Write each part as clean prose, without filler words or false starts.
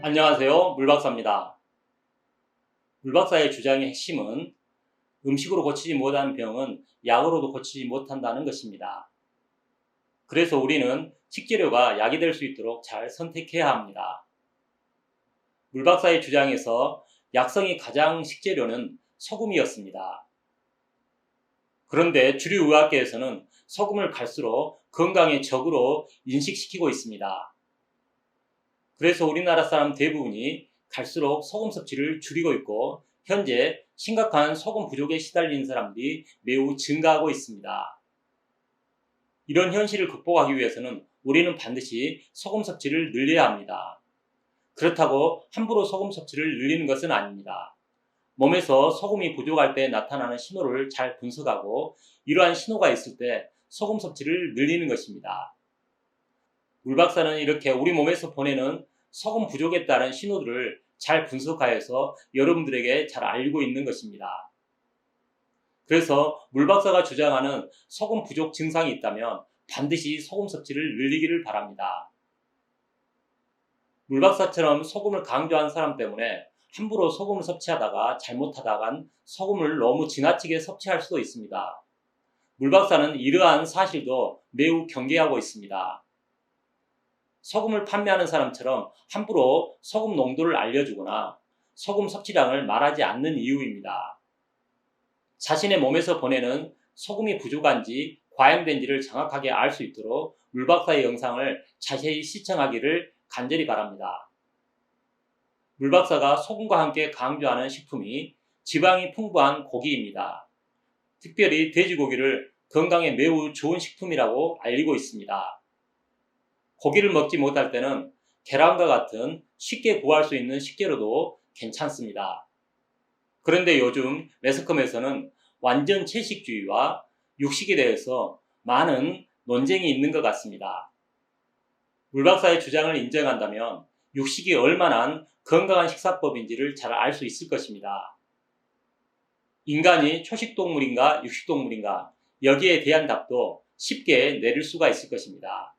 안녕하세요. 물박사입니다. 물박사의 주장의 핵심은 음식으로 고치지 못하는 병은 약으로도 고치지 못한다는 것입니다. 그래서 우리는 식재료가 약이 될 수 있도록 잘 선택해야 합니다. 물박사의 주장에서 약성이 가장 식재료는 소금이었습니다. 그런데 주류 의학계에서는 소금을 갈수록 건강의 적으로 인식시키고 있습니다. 그래서 우리나라 사람 대부분이 갈수록 소금 섭취를 줄이고 있고 현재 심각한 소금 부족에 시달리는 사람들이 매우 증가하고 있습니다. 이런 현실을 극복하기 위해서는 우리는 반드시 소금 섭취를 늘려야 합니다. 그렇다고 함부로 소금 섭취를 늘리는 것은 아닙니다. 몸에서 소금이 부족할 때 나타나는 신호를 잘 분석하고 이러한 신호가 있을 때 소금 섭취를 늘리는 것입니다. 물박사는 이렇게 우리 몸에서 보내는 소금 부족에 따른 신호들을 잘 분석하여서 여러분들에게 잘 알고 있는 것입니다. 그래서 물박사가 주장하는 소금 부족 증상이 있다면 반드시 소금 섭취를 늘리기를 바랍니다. 물박사처럼 소금을 강조한 사람 때문에 함부로 소금을 섭취하다가 잘못하다간 소금을 너무 지나치게 섭취할 수도 있습니다. 물박사는 이러한 사실도 매우 경계하고 있습니다. 소금을 판매하는 사람처럼 함부로 소금 농도를 알려주거나 소금 섭취량을 말하지 않는 이유입니다. 자신의 몸에서 보내는 소금이 부족한지 과잉된지를 정확하게 알 수 있도록 물박사의 영상을 자세히 시청하기를 간절히 바랍니다. 물박사가 소금과 함께 강조하는 식품이 지방이 풍부한 고기입니다. 특별히 돼지고기를 건강에 매우 좋은 식품이라고 알리고 있습니다. 고기를 먹지 못할 때는 계란과 같은 쉽게 구할 수 있는 식재료도 괜찮습니다. 그런데 요즘 매스컴에서는 완전 채식주의와 육식에 대해서 많은 논쟁이 있는 것 같습니다. 물박사의 주장을 인정한다면 육식이 얼마나 건강한 식사법인지를 잘 알 수 있을 것입니다. 인간이 초식동물인가 육식동물인가 여기에 대한 답도 쉽게 내릴 수가 있을 것입니다.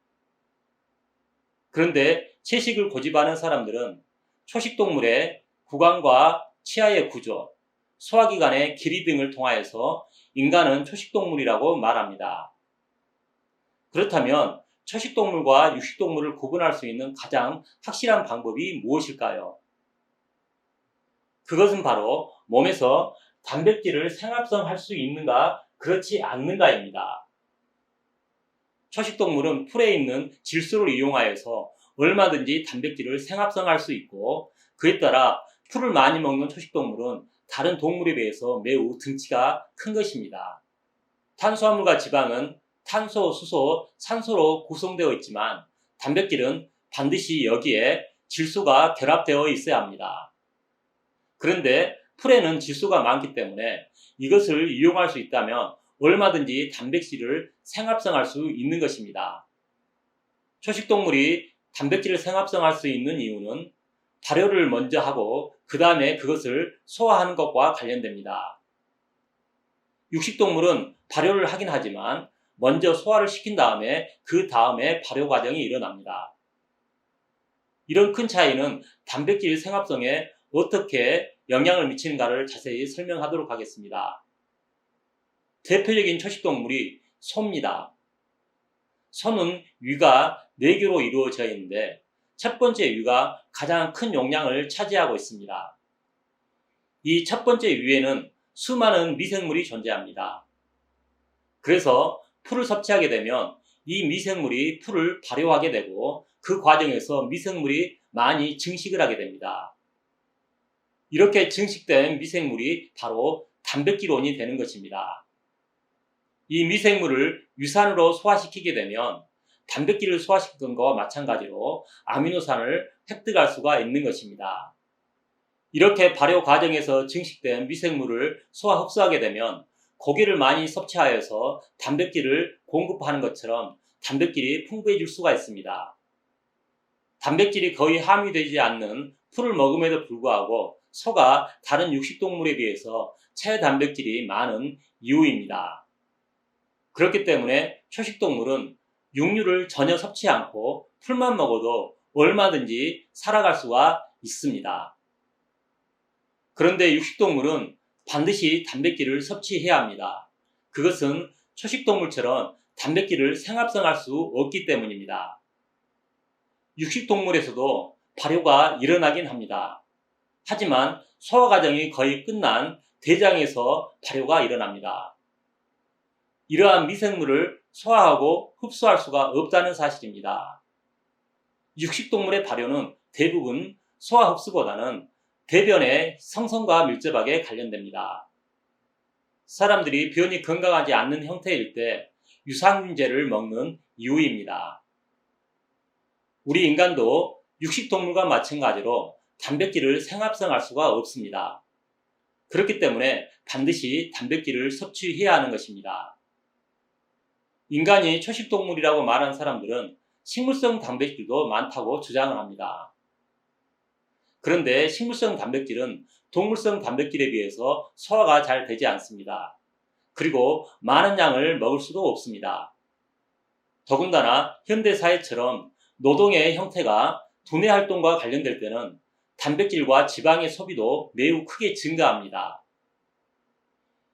그런데 채식을 고집하는 사람들은 초식동물의 구강과 치아의 구조, 소화기관의 길이 등을 통하여서 인간은 초식동물이라고 말합니다. 그렇다면 초식동물과 육식동물을 구분할 수 있는 가장 확실한 방법이 무엇일까요? 그것은 바로 몸에서 단백질을 생합성할 수 있는가 그렇지 않는가입니다. 초식동물은 풀에 있는 질소를 이용하여서 얼마든지 단백질을 생합성할 수 있고 그에 따라 풀을 많이 먹는 초식동물은 다른 동물에 비해서 매우 등치가 큰 것입니다. 탄수화물과 지방은 탄소, 수소, 산소로 구성되어 있지만 단백질은 반드시 여기에 질소가 결합되어 있어야 합니다. 그런데 풀에는 질소가 많기 때문에 이것을 이용할 수 있다면 얼마든지 단백질을 생합성할 수 있는 것입니다. 초식동물이 단백질을 생합성할 수 있는 이유는 발효를 먼저 하고 그 다음에 그것을 소화하는 것과 관련됩니다. 육식동물은 발효를 하긴 하지만 먼저 소화를 시킨 다음에 그 다음에 발효 과정이 일어납니다. 이런 큰 차이는 단백질 생합성에 어떻게 영향을 미치는가를 자세히 설명하도록 하겠습니다. 대표적인 초식동물이 소입니다. 소는 위가 4개로 이루어져 있는데 첫 번째 위가 가장 큰 용량을 차지하고 있습니다. 이 첫 번째 위에는 수많은 미생물이 존재합니다. 그래서 풀을 섭취하게 되면 이 미생물이 풀을 발효하게 되고 그 과정에서 미생물이 많이 증식을 하게 됩니다. 이렇게 증식된 미생물이 바로 단백질원이 되는 것입니다. 이 미생물을 유산으로 소화시키게 되면 단백질을 소화시킨 것과 마찬가지로 아미노산을 획득할 수가 있는 것입니다. 이렇게 발효 과정에서 증식된 미생물을 소화 흡수하게 되면 고기를 많이 섭취하여서 단백질을 공급하는 것처럼 단백질이 풍부해질 수가 있습니다. 단백질이 거의 함유되지 않는 풀을 먹음에도 불구하고 소가 다른 육식동물에 비해서 체단백질이 많은 이유입니다. 그렇기 때문에 초식동물은 육류를 전혀 섭취하지 않고 풀만 먹어도 얼마든지 살아갈 수가 있습니다. 그런데 육식동물은 반드시 단백질을 섭취해야 합니다. 그것은 초식동물처럼 단백질을 생합성할 수 없기 때문입니다. 육식동물에서도 발효가 일어나긴 합니다. 하지만 소화 과정이 거의 끝난 대장에서 발효가 일어납니다. 이러한 미생물을 소화하고 흡수할 수가 없다는 사실입니다. 육식동물의 발효는 대부분 소화 흡수보다는 대변의 성성과 밀접하게 관련됩니다. 사람들이 변이 건강하지 않는 형태일 때 유산균제를 먹는 이유입니다. 우리 인간도 육식동물과 마찬가지로 단백질을 생합성할 수가 없습니다. 그렇기 때문에 반드시 단백질을 섭취해야 하는 것입니다. 인간이 초식동물이라고 말하는 사람들은 식물성 단백질도 많다고 주장을 합니다. 그런데 식물성 단백질은 동물성 단백질에 비해서 소화가 잘 되지 않습니다. 그리고 많은 양을 먹을 수도 없습니다. 더군다나 현대사회처럼 노동의 형태가 두뇌 활동과 관련될 때는 단백질과 지방의 소비도 매우 크게 증가합니다.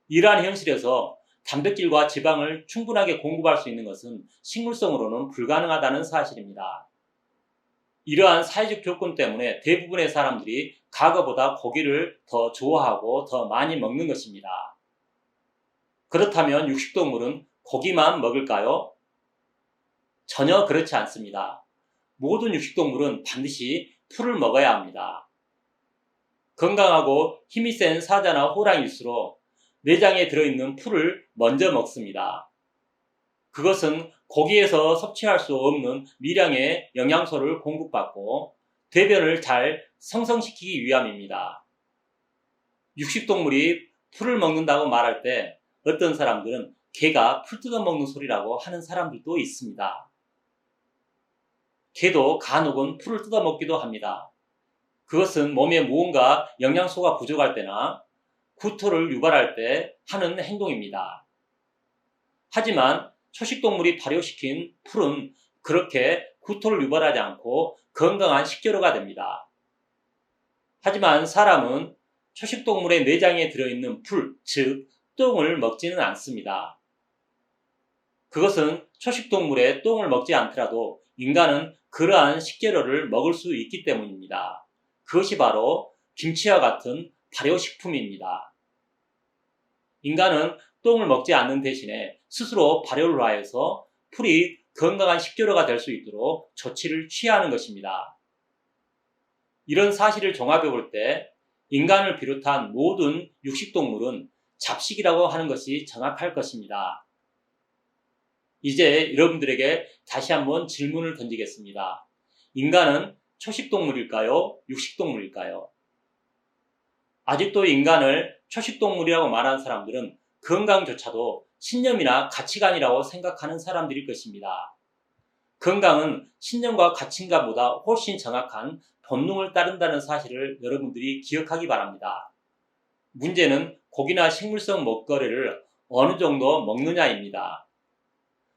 이러한 현실에서 단백질과 지방을 충분하게 공급할 수 있는 것은 식물성으로는 불가능하다는 사실입니다. 이러한 사회적 조건 때문에 대부분의 사람들이 과거보다 고기를 더 좋아하고 더 많이 먹는 것입니다. 그렇다면 육식동물은 고기만 먹을까요? 전혀 그렇지 않습니다. 모든 육식동물은 반드시 풀을 먹어야 합니다. 건강하고 힘이 센 사자나 호랑이일수록 내장에 들어있는 풀을 먼저 먹습니다. 그것은 고기에서 섭취할 수 없는 미량의 영양소를 공급받고 대변을 잘 성성시키기 위함입니다. 육식동물이 풀을 먹는다고 말할 때 어떤 사람들은 개가 풀 뜯어먹는 소리라고 하는 사람들도 있습니다. 개도 간혹은 풀을 뜯어먹기도 합니다. 그것은 몸에 무언가 영양소가 부족할 때나 구토를 유발할 때 하는 행동입니다. 하지만 초식동물이 발효시킨 풀은 그렇게 구토를 유발하지 않고 건강한 식재료가 됩니다. 하지만 사람은 초식동물의 내장에 들어있는 풀, 즉 똥을 먹지는 않습니다. 그것은 초식동물의 똥을 먹지 않더라도 인간은 그러한 식재료를 먹을 수 있기 때문입니다. 그것이 바로 김치와 같은 발효식품입니다. 인간은 똥을 먹지 않는 대신에 스스로 발효를 하여서 풀이 건강한 식재료가 될 수 있도록 조치를 취하는 것입니다. 이런 사실을 종합해 볼 때 인간을 비롯한 모든 육식동물은 잡식이라고 하는 것이 정확할 것입니다. 이제 여러분들에게 다시 한번 질문을 던지겠습니다. 인간은 초식동물일까요? 육식동물일까요? 아직도 인간을 초식동물이라고 말하는 사람들은 건강조차도 신념이나 가치관이라고 생각하는 사람들일 것입니다. 건강은 신념과 가치관보다 훨씬 정확한 본능을 따른다는 사실을 여러분들이 기억하기 바랍니다. 문제는 고기나 식물성 먹거리를 어느 정도 먹느냐입니다.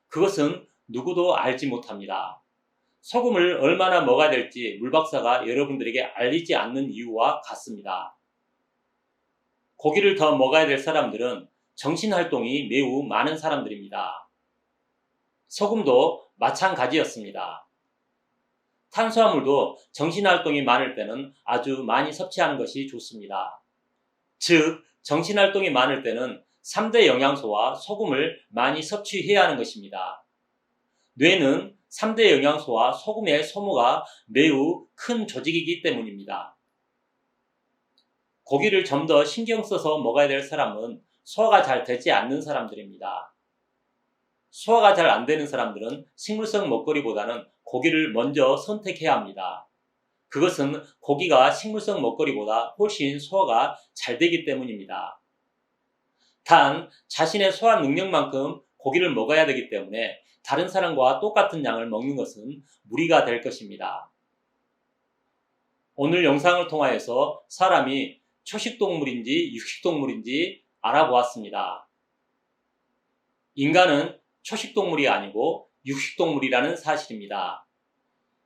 그것은 누구도 알지 못합니다. 소금을 얼마나 먹어야 될지 물박사가 여러분들에게 알리지 않는 이유와 같습니다. 고기를 더 먹어야 될 사람들은 정신활동이 매우 많은 사람들입니다. 소금도 마찬가지였습니다. 탄수화물도 정신활동이 많을 때는 아주 많이 섭취하는 것이 좋습니다. 즉, 정신활동이 많을 때는 3대 영양소와 소금을 많이 섭취해야 하는 것입니다. 뇌는 3대 영양소와 소금의 소모가 매우 큰 조직이기 때문입니다. 고기를 좀 더 신경 써서 먹어야 될 사람은 소화가 잘 되지 않는 사람들입니다. 소화가 잘 안 되는 사람들은 식물성 먹거리보다는 고기를 먼저 선택해야 합니다. 그것은 고기가 식물성 먹거리보다 훨씬 소화가 잘 되기 때문입니다. 단, 자신의 소화 능력만큼 고기를 먹어야 되기 때문에 다른 사람과 똑같은 양을 먹는 것은 무리가 될 것입니다. 오늘 영상을 통하여서 사람이 초식동물인지 육식동물인지 알아보았습니다. 인간은 초식동물이 아니고 육식동물이라는 사실입니다.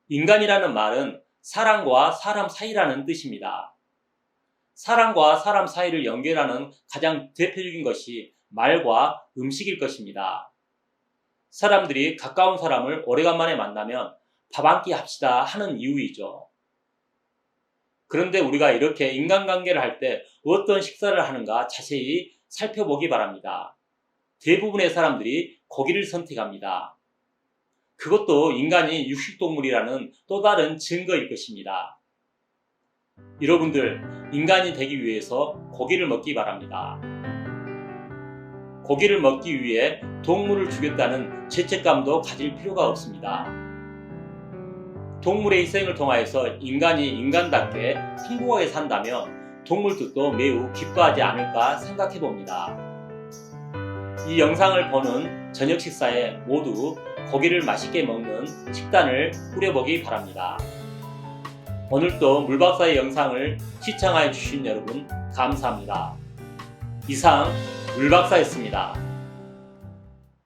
인간이라는 말은 사람과 사람 사이라는 뜻입니다. 사람과 사람 사이를 연결하는 가장 대표적인 것이 말과 음식일 것입니다. 사람들이 가까운 사람을 오래간만에 만나면 밥 한 끼 합시다 하는 이유이죠. 그런데 우리가 이렇게 인간관계를 할 때 어떤 식사를 하는가 자세히 살펴보기 바랍니다. 대부분의 사람들이 고기를 선택합니다. 그것도 인간이 육식동물이라는 또 다른 증거일 것입니다. 여러분들, 인간이 되기 위해서 고기를 먹기 바랍니다. 고기를 먹기 위해 동물을 죽였다는 죄책감도 가질 필요가 없습니다. 동물의 희생을 통하여서 인간이 인간답게 행복하게 산다면 동물들도 매우 기뻐하지 않을까 생각해 봅니다. 이 영상을 보는 저녁 식사에 모두 고기를 맛있게 먹는 식단을 꾸려보기 바랍니다. 오늘도 물박사의 영상을 시청해 주신 여러분 감사합니다. 이상 물박사였습니다.